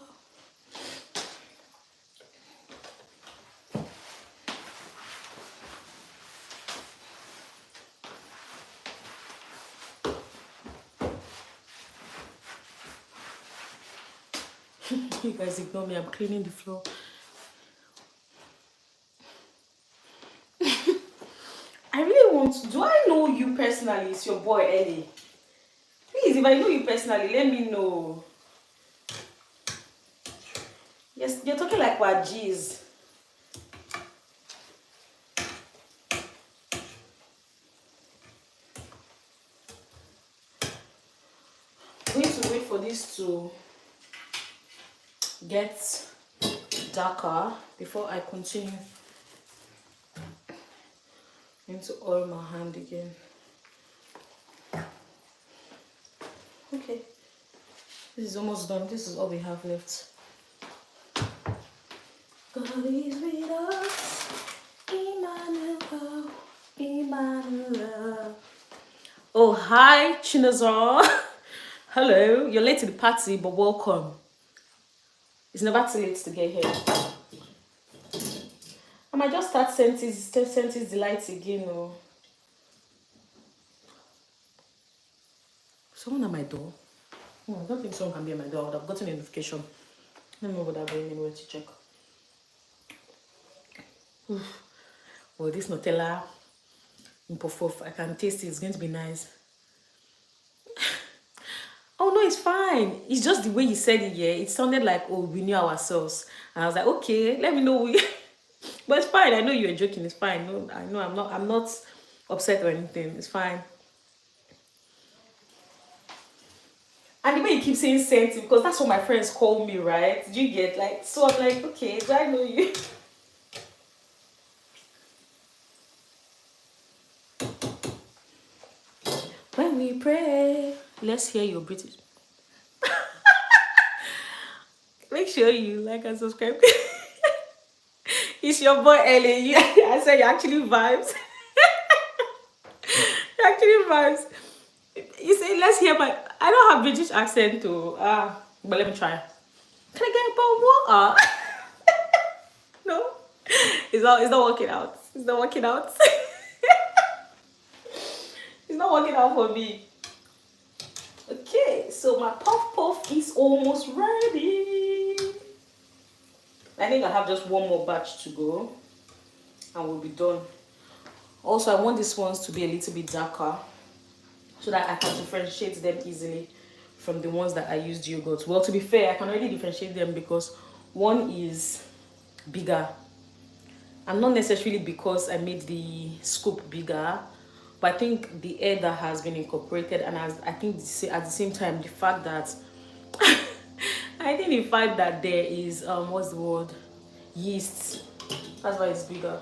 Speaker 1: You guys ignore me, I'm cleaning the floor. I really want to. Do I know you personally? It's your boy Ellie. Please, if I know you personally, let me know. Yes, you're talking like what, G's. I'm going to wait for this to get darker before I continue. I need to oil my hand again. Okay, this is almost done. This is all we have left. God is with us, Emmanuel, Emmanuel. Oh, hi, Chinazar. Hello, you're late to the party, but welcome. It's never too late to get here. I might just start Senti's Delight again. Or someone at my door. Oh, I don't think someone can be at my door. I would have gotten a notification. I don't know what I'm going anywhere to check. Well, this Nutella in Puff, I can taste it. It's going to be nice. Oh no, it's fine. It's just the way you said it. Yeah, it sounded like, oh, we knew ourselves, and I was like, okay, let me know. But it's fine. I know you're joking. It's fine. No, I know I'm not upset or anything. It's fine. And the way you keep saying Senti, because that's what my friends call me, right? Do you get like? So I'm like, okay, do I know you? When we pray, let's hear your British. Make sure you like and subscribe. It's your boy Ellie. I said you actually vibes. You actually vibes. You say let's hear my. I don't have British accent too. But let me try. Can I get a bowl of water? No, it's not working out. It's not working out. It's not working out for me. Okay, so my puff is almost ready. I think I have just one more batch to go and we'll be done. Also, I want these ones to be a little bit darker so that I can differentiate them easily from the ones that I used yogurt. Well, to be fair, I can already differentiate them because one is bigger, and not necessarily because I made the scoop bigger, but I think the air that has been incorporated, and I think at the same time the fact that I think the fact that there is what's the word, yeast, that's why it's bigger.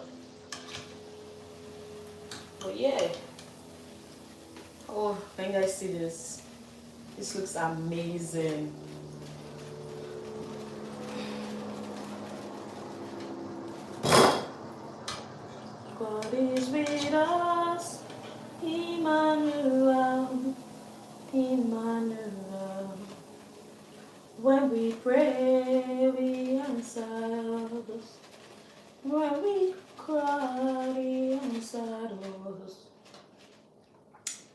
Speaker 1: But yeah, oh, can you guys see this? This looks amazing. God is with us, Emmanuel, Emmanuel. When we pray, we answer us. When we cry, he answered us.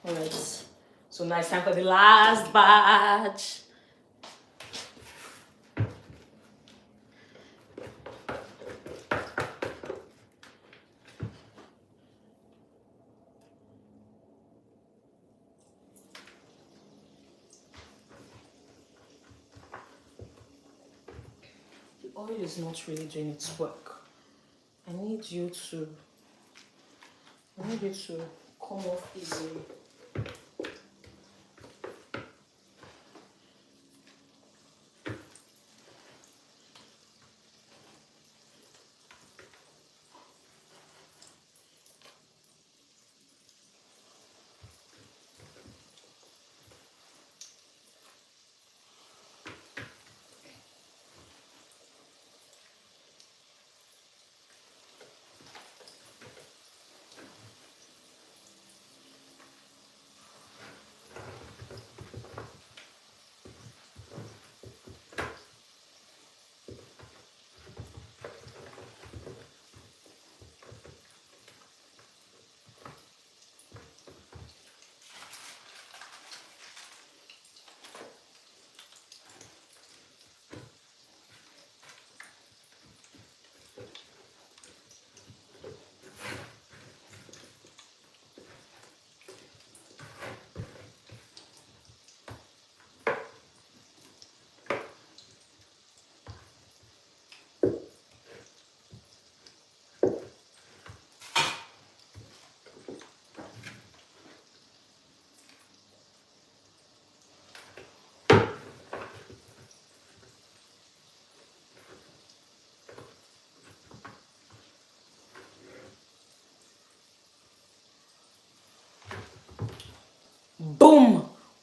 Speaker 1: Alright, so now it's time for the last batch. The oil is not really doing its work. I need you to come off easily.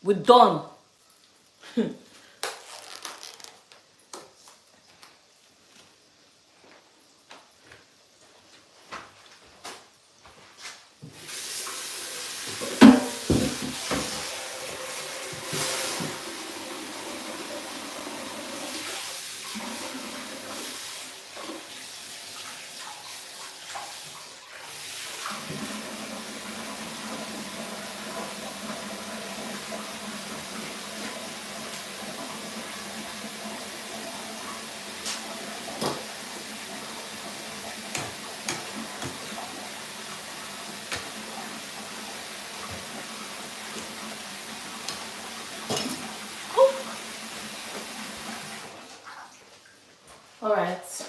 Speaker 1: We're done. Alright, so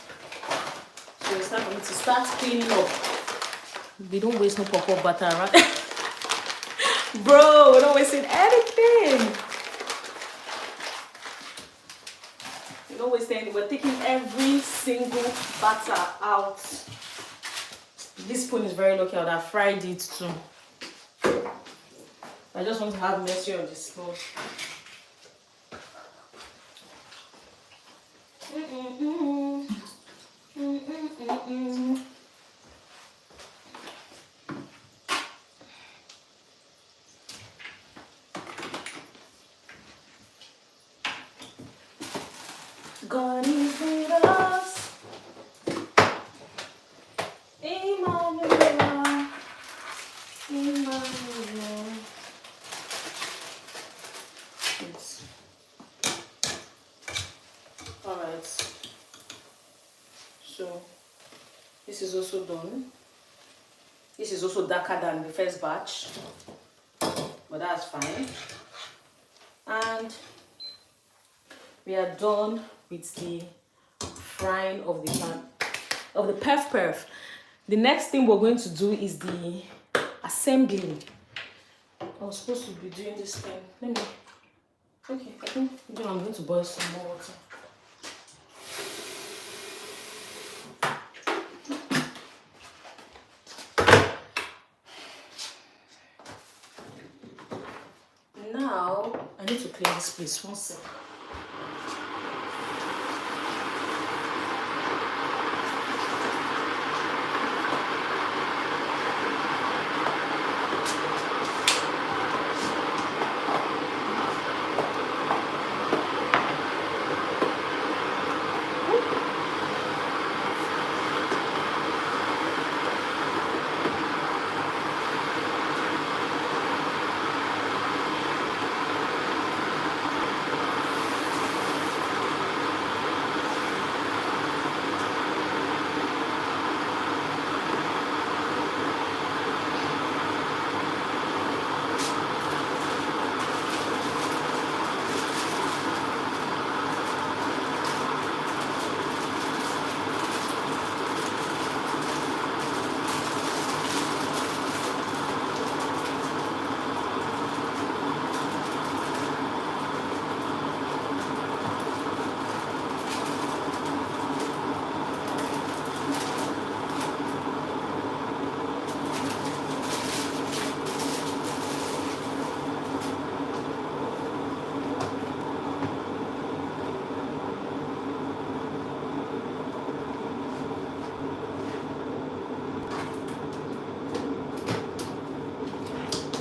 Speaker 1: it's time for me to start cleaning up. We don't waste no pop-up butter, right? Bro, we're not wasting anything. We don't waste anything. We're taking every single butter out. This spoon is very lucky. I would have fried it too. I just want to have mercy on this spoon. God is with us. Emmanuel. Emmanuel. Yes. Alright. So this is also done. This is also darker than the first batch, but that's fine. And we are done with the frying of the pan, of the perf. The next thing we're going to do is the assembling. I was supposed to be doing this thing. Let me. Okay, I think I'm going to boil some more water. Now I need to clean this place. One second.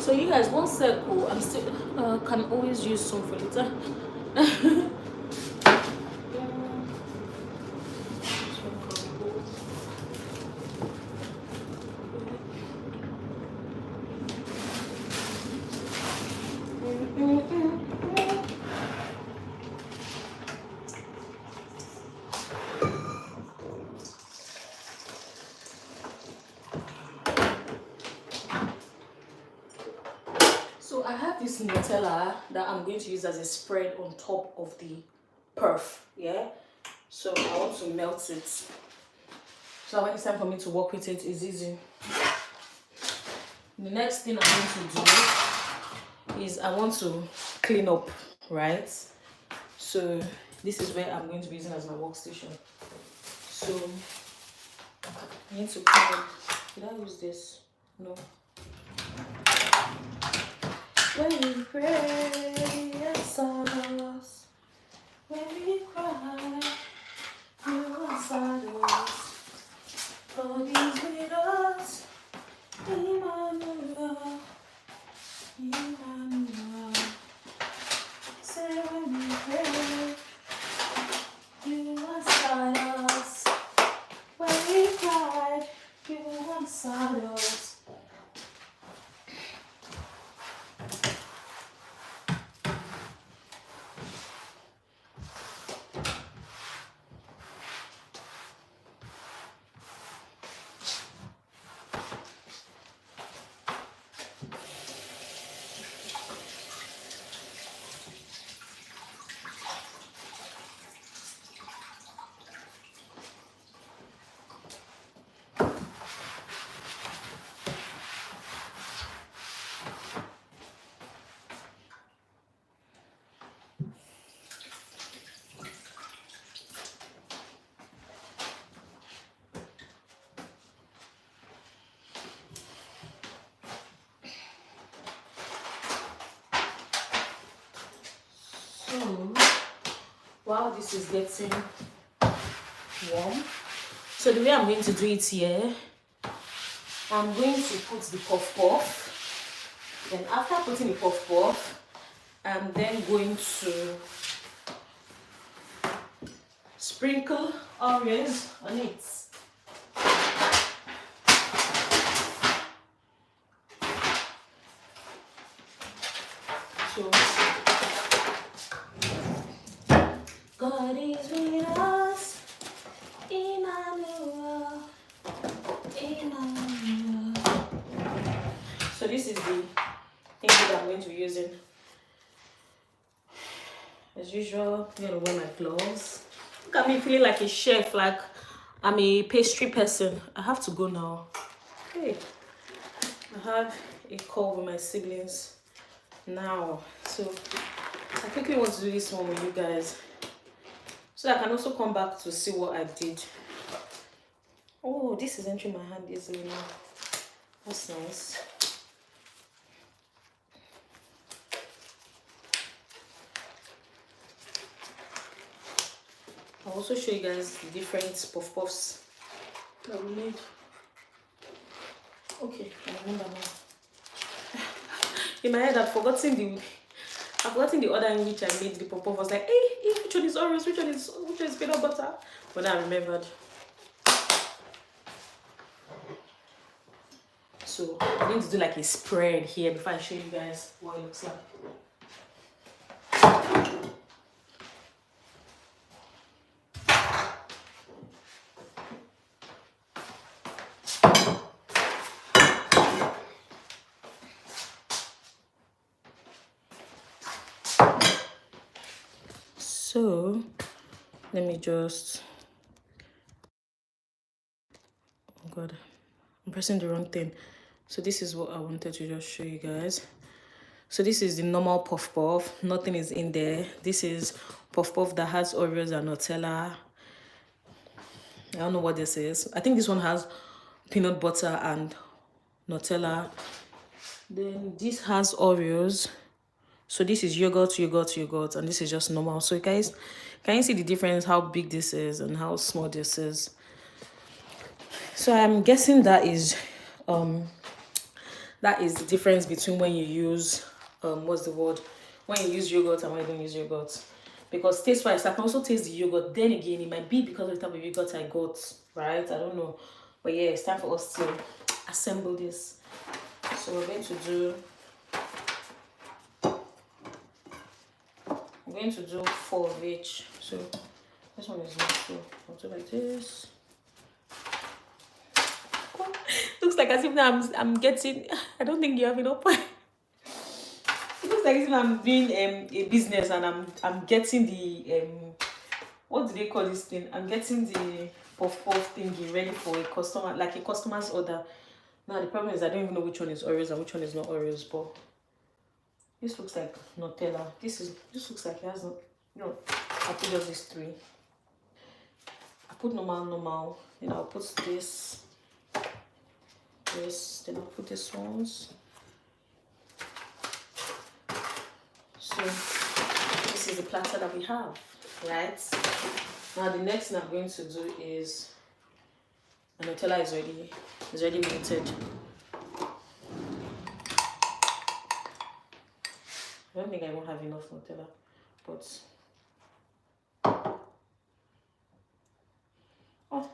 Speaker 1: So you guys, one circle, I'm still can always use some for later. So I have this Nutella that I'm going to use as a spread on top of the perf, yeah? So I want to melt it. So when it's time for me to work with it, it's easy. The next thing I'm going to do is I want to clean up, right? So this is where I'm going to be using as my workstation. So I need to clean up. Did I use this? No. When we pray and sorrows, when we cry, you answer us. God is with us, Emmanuel, Emmanuel. Say when we pray, you answer us. When we cry, you answer us. So, while this is getting warm, so the way I'm going to do it here, I'm going to put the puff puff. Then after putting the puff puff, I'm then going to sprinkle Oreos on it. So, God is with us, Emmanuel, Emmanuel. So this is the thing that I'm going to be using. As usual, I'm gonna wear my gloves. Look at me feeling like a chef, like I'm a pastry person. I have to go now. Hey, I have a call with my siblings now. So I quickly want to do this one with you guys, so I can also come back to see what I did. Oh, this is entering my hand easily now. That's nice. I'll also show you guys the different puff puffs that we made. Okay, I remember now. In my head, I've forgotten the order in which I made the puff puff. I was like, hey, which one is Oreos? Which one is peanut butter? But then I remembered. So I'm going to do like a spread here before I show you guys what it looks like. So let me just, oh god, I'm pressing the wrong thing. So this is what I wanted to just show you guys. So this is the normal puff puff, nothing is in there. This is puff puff that has Oreos and Nutella. I don't know what this is. I think this one has peanut butter and Nutella. Then this has Oreos. So this is yogurt, and this is just normal. So guys, can you see the difference, how big this is and how small this is? So I'm guessing that is the difference between when you use what's the word, when you use yogurt and when you don't use yogurt. Because taste wise, I can also taste the yogurt. Then again, it might be because of the type of yogurt I got, right? I don't know. But yeah, it's time for us to assemble this. So we're going to do 4 of each. So this one is not so. I'll do like this. Looks like as if now I'm getting. I don't think you have enough. It looks like as if I'm doing a business and I'm getting the what do they call this thing? I'm getting the puff puff thingy ready for a customer, like a customer's order. Now the problem is I don't even know which one is Oreos and which one is not Oreos, but this looks like Nutella. This looks like it has no. I'll put just these 3. I put normal, then I'll put this, then I'll put this ones. So this is the platter that we have, right? Now the next thing I'm going to do is, the Nutella is already melted. I don't think I won't have enough Nutella, but oh.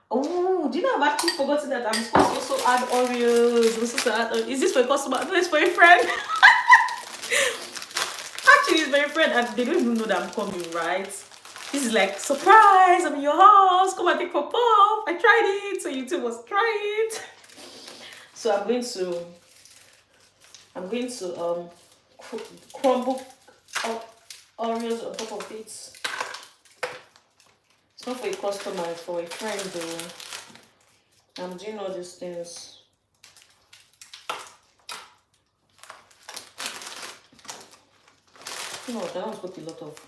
Speaker 1: Oh, do you know I've actually forgotten that I'm supposed to also add Oreos. I'm supposed to add, is this for a customer? No, it's for a friend. Actually, it's for a friend, and they don't even know that I'm coming, right? This is like, surprise, I'm in your house, come and take for puff. I tried it, so you too must try it. So I'm going to crumble Oreos on top of it. It's not for a customer, it's for a friend though. I'm doing all these things. You know what, I don't put a lot of.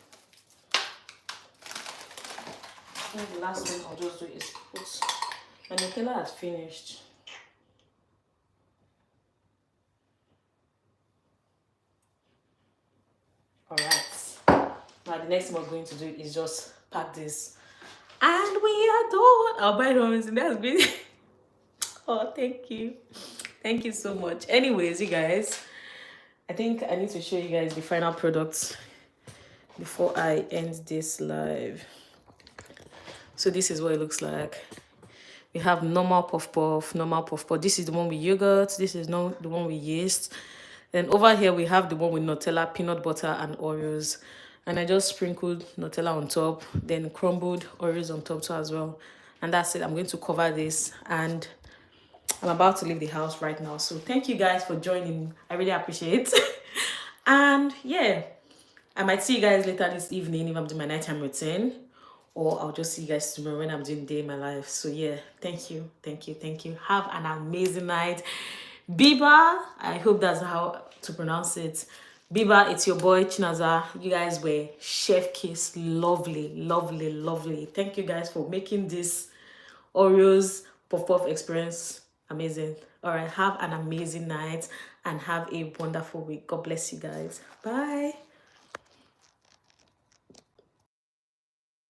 Speaker 1: I think the last thing I'll just do is put, my Nutella has finished. Alright. Now the next thing we're going to do is just pack this. And we are done. I'll buy it and that's great. Oh, thank you. Thank you so much. Anyways, you guys, I think I need to show you guys the final products before I end this live. So this is what it looks like. We have normal puff puff, normal puff puff. This is the one with yogurt. This is not the one with yeast. Then over here we have the one with Nutella, peanut butter, and Oreos. And I just sprinkled Nutella on top, then crumbled Oreos on top too as well. And that's it. I'm going to cover this, and I'm about to leave the house right now. So thank you guys for joining. I really appreciate it. And yeah, I might see you guys later this evening if I'm doing my nighttime routine, or I'll just see you guys tomorrow when I'm doing day in my life. So yeah, thank you. Have an amazing night. Biba, I hope that's how to pronounce it. Biba, it's your boy Chinaza. You guys were chef kiss. Lovely. Thank you guys for making this Oreos puff puff experience amazing. All right, have an amazing night and have a wonderful week. God bless you guys. Bye.